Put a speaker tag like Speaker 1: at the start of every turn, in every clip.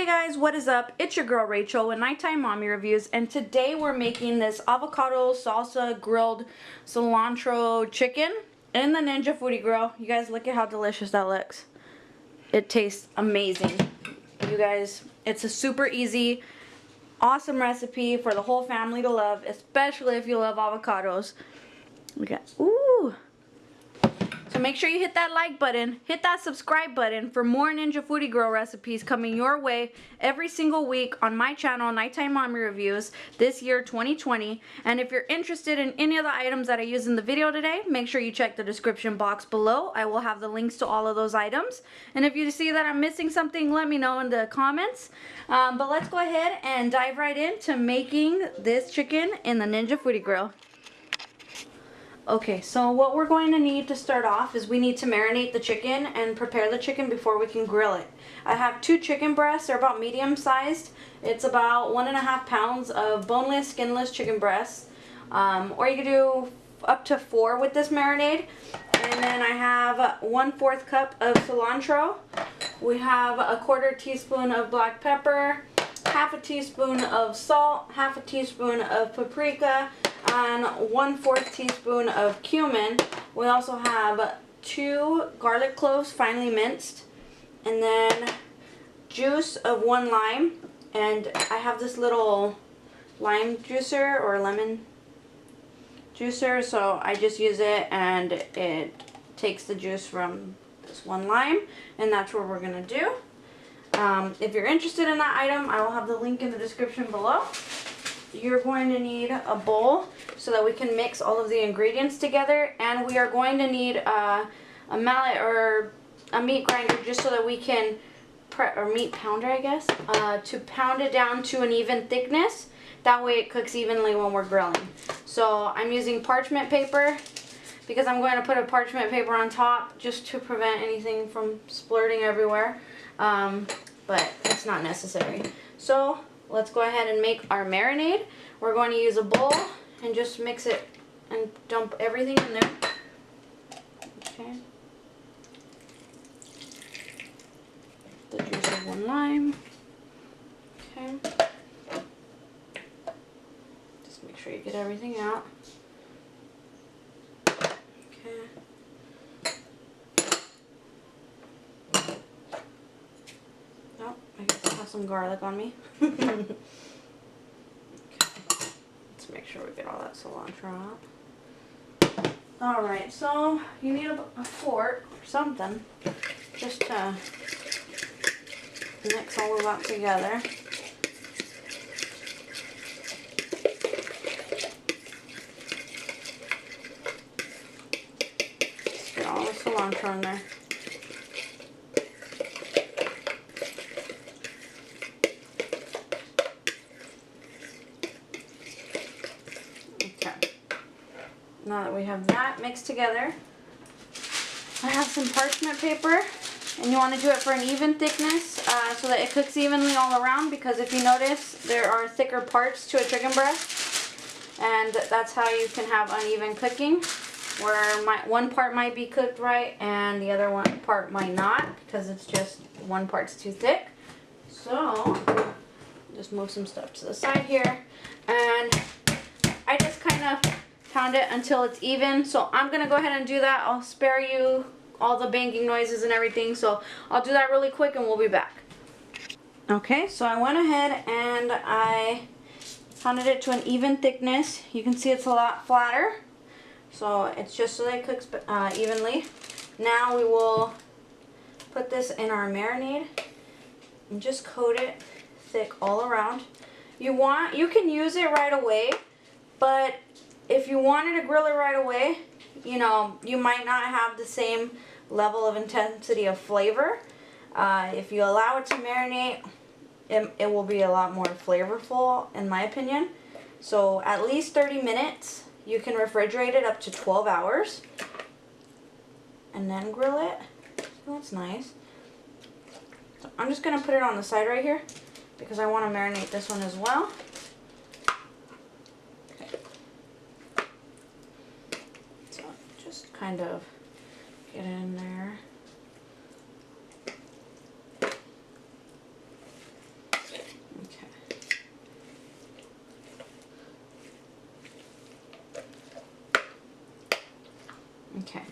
Speaker 1: Hey guys, what is up? It's your girl Rachel with Nighttime Mommy Reviews, and today we're making this avocado salsa grilled cilantro chicken in the Ninja Foodi grill. You guys, look at how delicious that looks. It tastes amazing. You guys, it's a super easy, awesome recipe for the whole family to love, especially if you love avocados. Look at, ooh. So make sure you hit that like button, hit that subscribe button for more Ninja Foodi Girl recipes coming your way every single week on my channel, Nighttime Mommy Reviews, this year 2020. And if you're interested in any of the items that I use in the video today, make sure you check the description box below. I will have the links to all of those items. And if you see that I'm missing something, let me know in the comments. But let's go ahead and dive right into making this chicken in the Ninja Foodi Grill. Okay, so what we're going to need to start off is we need to marinate the chicken and prepare the chicken before we can grill it. I have 2 chicken breasts. They're about medium sized. It's about 1.5 pounds of boneless, skinless chicken breasts. Or you can do up to 4 with this marinade. And then I have 1/4 cup of cilantro. We have a 1/4 teaspoon of black pepper, 1/2 teaspoon of salt, 1/2 teaspoon of paprika, and 1/4 teaspoon of cumin. We also have 2 garlic cloves finely minced, and then juice of 1 lime. And I have this little lime juicer or lemon juicer, so I just use it and it takes the juice from this 1 lime, and that's what we're gonna do. If you're interested in that item, I will have the link in the description below. You're going to need a bowl so that we can mix all of the ingredients together, and we are going to need a mallet or a meat grinder just so that we can, or meat pounder I guess, to pound it down to an even thickness. That way it cooks evenly when we're grilling. So I'm using parchment paper because I'm going to put a parchment paper on top just to prevent anything from splurting everywhere. But it's not necessary. So let's go ahead and make our marinade. We're going to use a bowl and just mix it and dump everything in there. Okay. The juice of 1 lime. Okay. Just make sure you get everything out. Okay. I guess I have some garlic on me. Okay. Let's make sure we get all that cilantro out. Alright, so you need a fork or something just to mix all of that together. Just get all the cilantro in there. Now that we have that mixed together, I have some parchment paper, and you want to do it for an even thickness so that it cooks evenly all around, because if you notice, there are thicker parts to a chicken breast, and that's how you can have uneven cooking, where one part might be cooked right and the other part might not, because it's just one part's too thick. So just move some stuff to the side here, and I just kind of pound it until it's even. So I'm gonna go ahead and do that. I'll spare you all the banging noises and everything, so I'll do that really quick and we'll be back. Okay, so I went ahead and I pounded it to an even thickness. You can see it's a lot flatter, so it's just so that it cooks evenly. Now we will put this in our marinade and just coat it thick all around. You can use it right away, but if you wanted to grill it right away, you know, you might not have the same level of intensity of flavor. If you allow it to marinate, it will be a lot more flavorful, in my opinion. So at least 30 minutes. You can refrigerate it up to 12 hours. And then grill it. So that's nice. So I'm just going to put it on the side right here, because I want to marinate this one as well. Kind of get in there. Okay.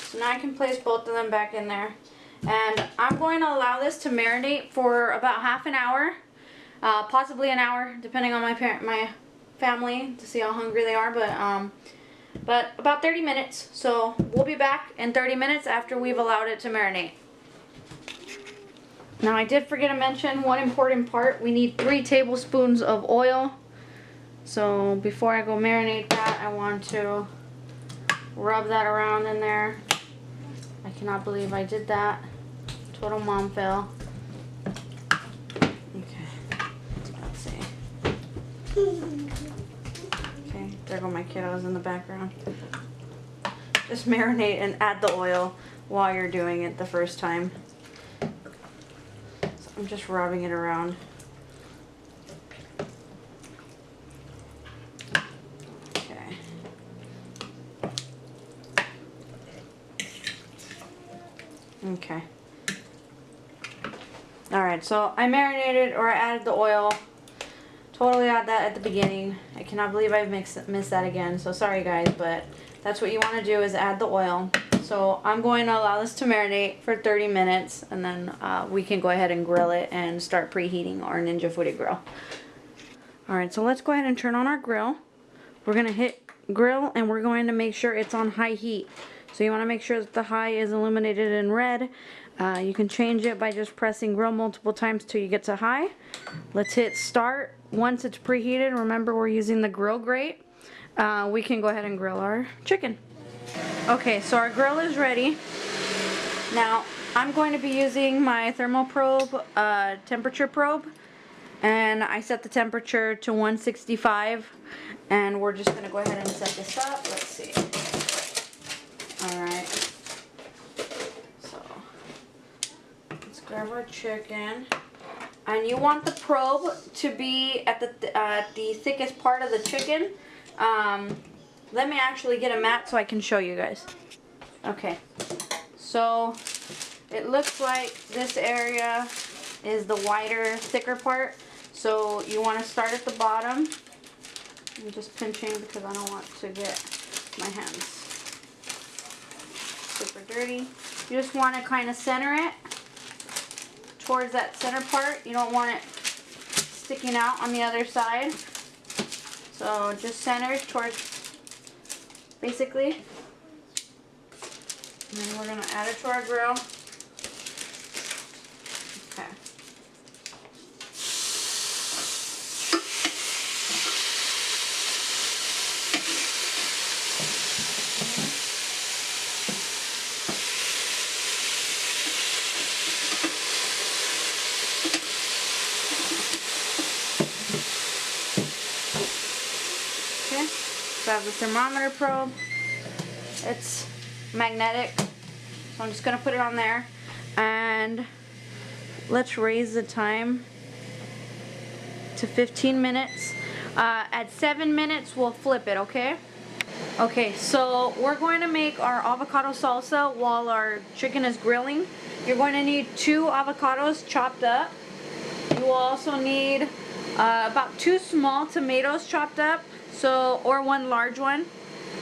Speaker 1: So now I can place both of them back in there. And I'm going to allow this to marinate for about half an hour. Possibly an hour, depending on my family, to see how hungry they are. But about 30 minutes. So we'll be back in 30 minutes after we've allowed it to marinate. Now I did forget to mention one important part. We need 3 tablespoons of oil. So before I go marinate that, I want to rub that around in there. I cannot believe I did that. Total mom fail. Okay, let's see. Okay, there go my kiddos in the background. Just marinate and add the oil while you're doing it the first time. So I'm just rubbing it around. Okay. Okay. Alright, so I marinated, or I added the oil. Totally add that at the beginning. I cannot believe I missed that again. So sorry guys, but that's what you want to do, is add the oil. So I'm going to allow this to marinate for 30 minutes, and then we can go ahead and grill it and start preheating our Ninja Foodi grill. Alright, so let's go ahead and turn on our grill. We're going to hit grill, and we're going to make sure it's on high heat. So you want to make sure that the high is illuminated in red. You can change it by just pressing grill multiple times till you get to high. Let's hit start. Once it's preheated, remember we're using the grill grate. We can go ahead and grill our chicken. Okay, so our grill is ready. Now I'm going to be using my thermal probe, temperature probe, and I set the temperature to 165, and we're just going to go ahead and set this up. Let's see. Alright, so let's grab our chicken, and you want the probe to be at the thickest part of the chicken. Let me actually get a mat so I can show you guys. Okay, so it looks like this area is the wider, thicker part. So you want to start at the bottom. I'm just pinching because I don't want to get my hands super dirty. You just want to kind of center it towards that center part. You don't want it sticking out on the other side. So just center towards, basically. And then we're going to add it to our grill. Okay. Okay. So I have the thermometer probe. It's magnetic, so I'm just going to put it on there, and let's raise the time to 15 minutes. At 7 minutes we'll flip it, okay? Okay, so we're going to make our avocado salsa while our chicken is grilling. You're going to need 2 avocados chopped up. You will also need about 2 small tomatoes chopped up, or 1 large one.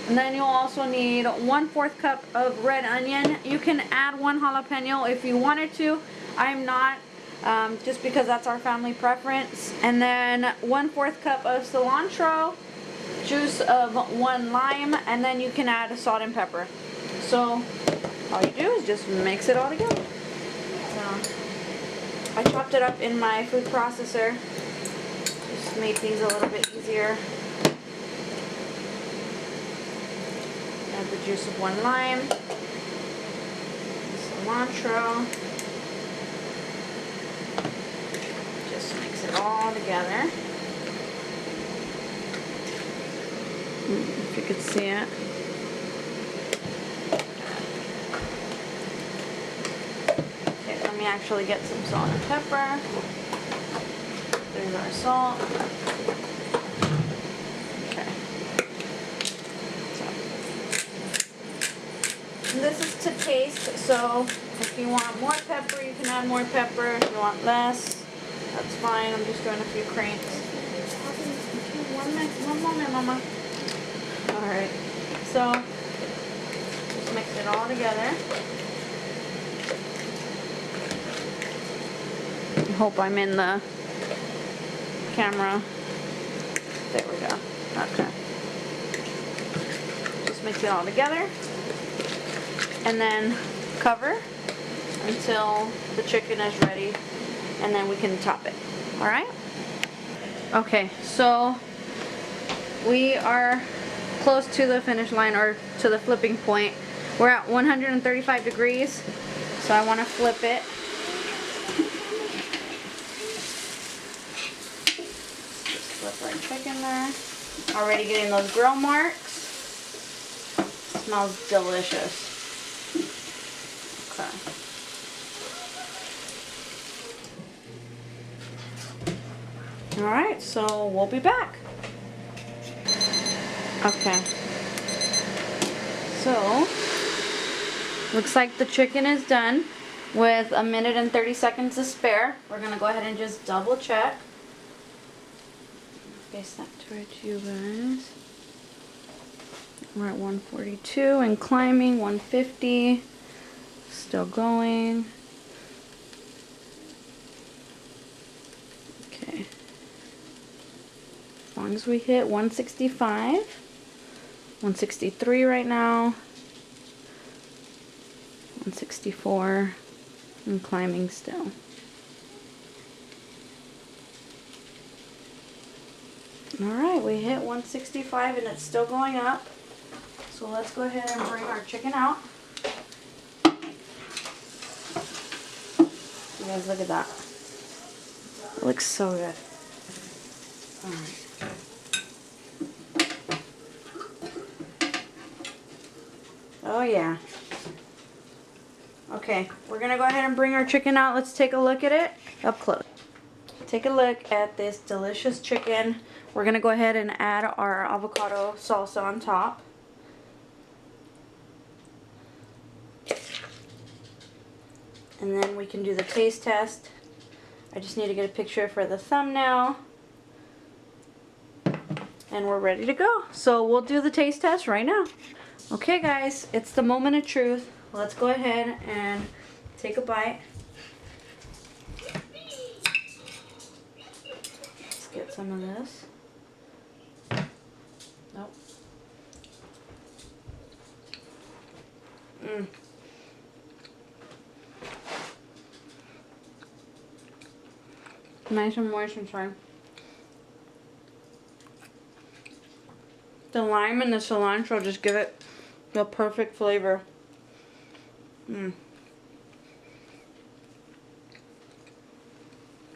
Speaker 1: And then you'll also need 1/4 cup of red onion. You can add 1 jalapeno if you wanted to. I'm not, just because that's our family preference. And then 1/4 cup of cilantro, juice of 1 lime, and then you can add salt and pepper. So all you do is just mix it all together. So I chopped it up in my food processor. Just made things a little bit easier. Add the juice of 1 lime, cilantro, just mix it all together. If you could see it. Okay, let me actually get some salt and pepper. There's our salt. This is to taste, so if you want more pepper, you can add more pepper. If you want less, that's fine. I'm just doing a few cranks. One moment, Mama. Alright, so just mix it all together. I hope I'm in the camera. There we go. Okay. Just mix it all together. And then cover until the chicken is ready. And then we can top it. Alright? Okay, so we are close to the finish line, or to the flipping point. We're at 135 degrees, so I want to flip it. Just flip our chicken there. Already getting those grill marks. Smells delicious. Okay. Alright, so we'll be back. Okay. So, looks like the chicken is done with 1 minute and 30 seconds to spare. We're going to go ahead and just double check. Face that towards you guys. We're at 142 and climbing, 150. Still going. Okay. As long as we hit 165. 163 right now. 164. And climbing still. Alright, we hit 165 and it's still going up. So let's go ahead and bring our chicken out. You guys, look at that. It looks so good. Alright. Oh yeah. Okay, we're gonna go ahead and bring our chicken out. Let's take a look at it up close. Take a look at this delicious chicken. We're gonna go ahead and add our avocado salsa on top. And then we can do the taste test. I just need to get a picture for the thumbnail. And we're ready to go. So we'll do the taste test right now. Okay guys, it's the moment of truth. Let's go ahead and take a bite. Let's get some of this. Nope. Nice and moist inside. The lime and the cilantro just give it the perfect flavor.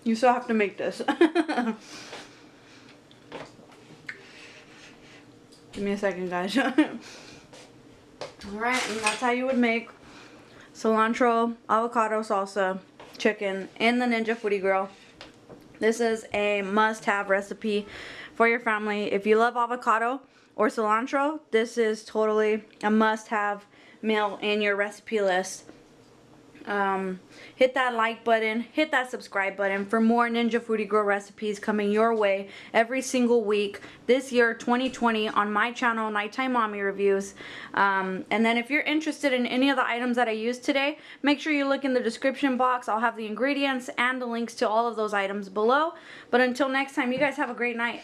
Speaker 1: You still have to make this. Give me a second, guys. Alright, and that's how you would make cilantro, avocado salsa, chicken in the Ninja Foodi Grill. This is a must-have recipe for your family. If you love avocado or cilantro, this is totally a must-have meal in your recipe list. Hit that like button, hit that subscribe button for more Ninja Foodi Grill recipes coming your way every single week this year 2020 on my channel, Nighttime Mommy Reviews. And then if you're interested in any of the items that I used today, make sure you look in the description box. I'll have the ingredients and the links to all of those items below. But until next time, you guys have a great night.